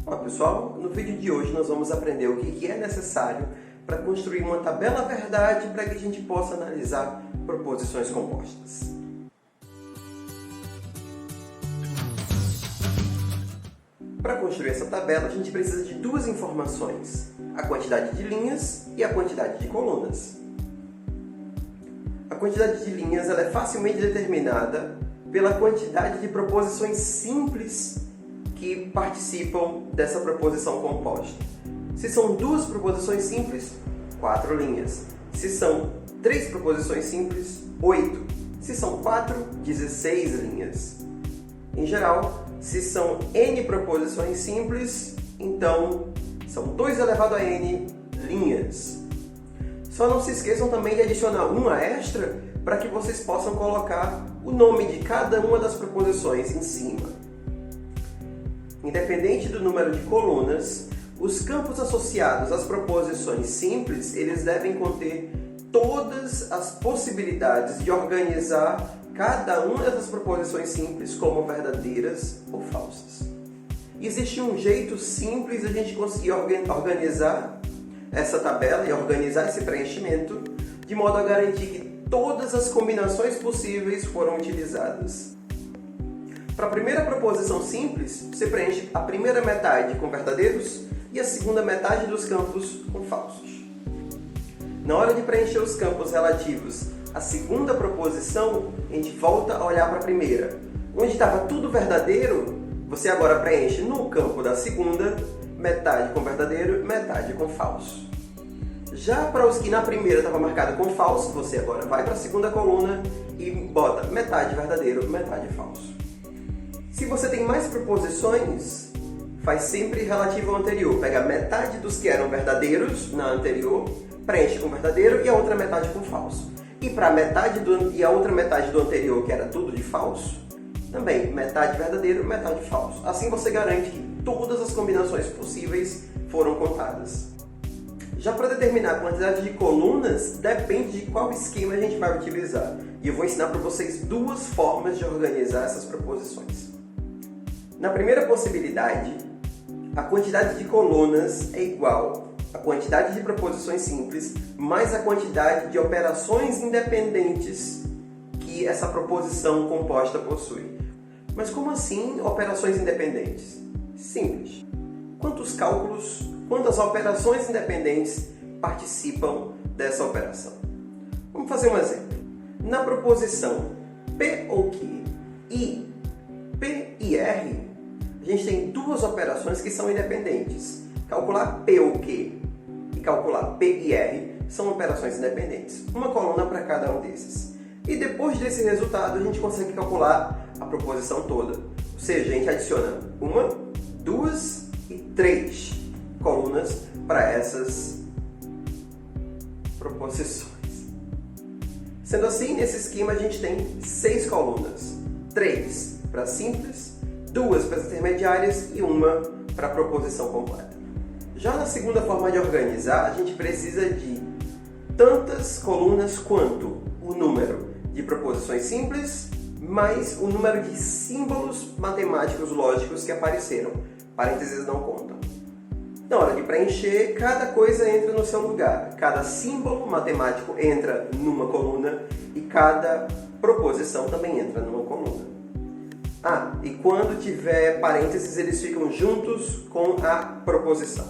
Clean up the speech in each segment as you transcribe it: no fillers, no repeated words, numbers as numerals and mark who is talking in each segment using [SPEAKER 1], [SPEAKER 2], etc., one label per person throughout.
[SPEAKER 1] Olá pessoal, no vídeo de hoje nós vamos aprender o que é necessário para construir uma tabela verdade para que a gente possa analisar proposições compostas. Para construir essa tabela, a gente precisa de duas informações: a quantidade de linhas e a quantidade de colunas. A quantidade de linhas ela é facilmente determinada pela quantidade de proposições simples que participam dessa proposição composta. Se são duas proposições simples, 4 linhas. Se são 3 proposições simples, 8. Se são 4, 16 linhas. Em geral, se são n proposições simples, então são 2 elevado a n linhas. Só não se esqueçam também de adicionar uma extra para que vocês possam colocar o nome de cada uma das proposições em cima. Independente do número de colunas, os campos associados às proposições simples, eles devem conter todas as possibilidades de organizar cada uma dessas proposições simples como verdadeiras ou falsas. Existe um jeito simples de a gente conseguir organizar essa tabela e organizar esse preenchimento de modo a garantir que todas as combinações possíveis foram utilizadas. Para a primeira proposição simples, você preenche a primeira metade com verdadeiros e a segunda metade dos campos com falsos. Na hora de preencher os campos relativos à segunda proposição, a gente volta a olhar para a primeira. Onde estava tudo verdadeiro, você agora preenche no campo da segunda, metade com verdadeiro, metade com falso. Já para os que na primeira estava marcado com falso, você agora vai para a segunda coluna e bota metade verdadeiro, metade falso. Se você tem mais proposições, faz sempre relativo ao anterior. Pega metade dos que eram verdadeiros na anterior, preenche com verdadeiro e a outra metade com falso. E para a outra metade do anterior, que era tudo de falso, também metade verdadeiro, metade falso. Assim você garante que todas as combinações possíveis foram contadas. Já para determinar a quantidade de colunas, depende de qual esquema a gente vai utilizar. E eu vou ensinar para vocês duas formas de organizar essas proposições. Na primeira possibilidade, a quantidade de colunas é igual à quantidade de proposições simples mais a quantidade de operações independentes que essa proposição composta possui. Mas como assim operações independentes? Simples. Quantas operações independentes participam dessa operação? Vamos fazer um exemplo. Na proposição P ou Q e P e R, a gente tem duas operações que são independentes. Calcular P ou Q e calcular P e R são operações independentes. Uma coluna para cada um desses. E depois desse resultado, a gente consegue calcular a proposição toda. Ou seja, a gente adiciona 1, 2 e 3 colunas para essas proposições. Sendo assim, nesse esquema a gente tem 6 colunas. 3 para simples, 2 para as intermediárias e 1 para a proposição completa. Já na segunda forma de organizar, a gente precisa de tantas colunas quanto o número de proposições simples mais o número de símbolos matemáticos lógicos que apareceram. Parênteses não contam. Na hora de preencher, cada coisa entra no seu lugar. Cada símbolo matemático entra numa coluna e cada proposição também entra numa coluna. E quando tiver parênteses, eles ficam juntos com a proposição.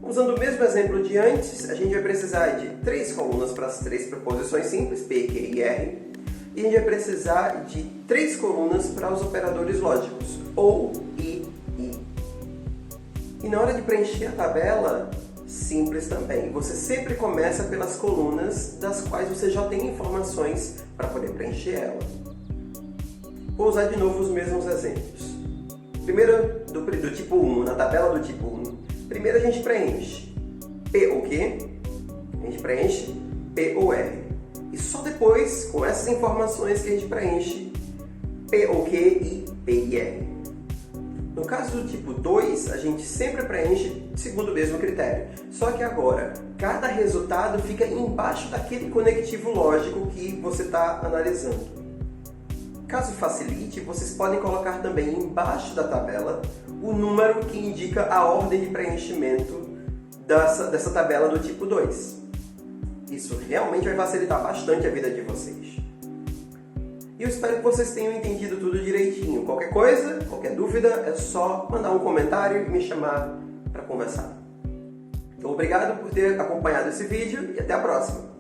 [SPEAKER 1] Usando o mesmo exemplo de antes, a gente vai precisar de 3 colunas para as 3 proposições simples, P, Q e R. E a gente vai precisar de 3 colunas para os operadores lógicos, OU e I. E na hora de preencher a tabela, simples também. Você sempre começa pelas colunas das quais você já tem informações para poder preencher ela. Vou usar de novo os mesmos exemplos. Primeiro, do tipo 1, na tabela do tipo 1. Primeiro a gente preenche P ou Q, a gente preenche P ou R. E só depois, com essas informações, que a gente preenche P ou Q e P e R. No caso do tipo 2, a gente sempre preenche segundo o mesmo critério. Só que agora, cada resultado fica embaixo daquele conectivo lógico que você está analisando. Caso facilite, vocês podem colocar também embaixo da tabela o número que indica a ordem de preenchimento dessa tabela do tipo 2. Isso realmente vai facilitar bastante a vida de vocês. E eu espero que vocês tenham entendido tudo direitinho. Qualquer coisa, qualquer dúvida, é só mandar um comentário e me chamar para conversar. Então, obrigado por ter acompanhado esse vídeo e até a próxima!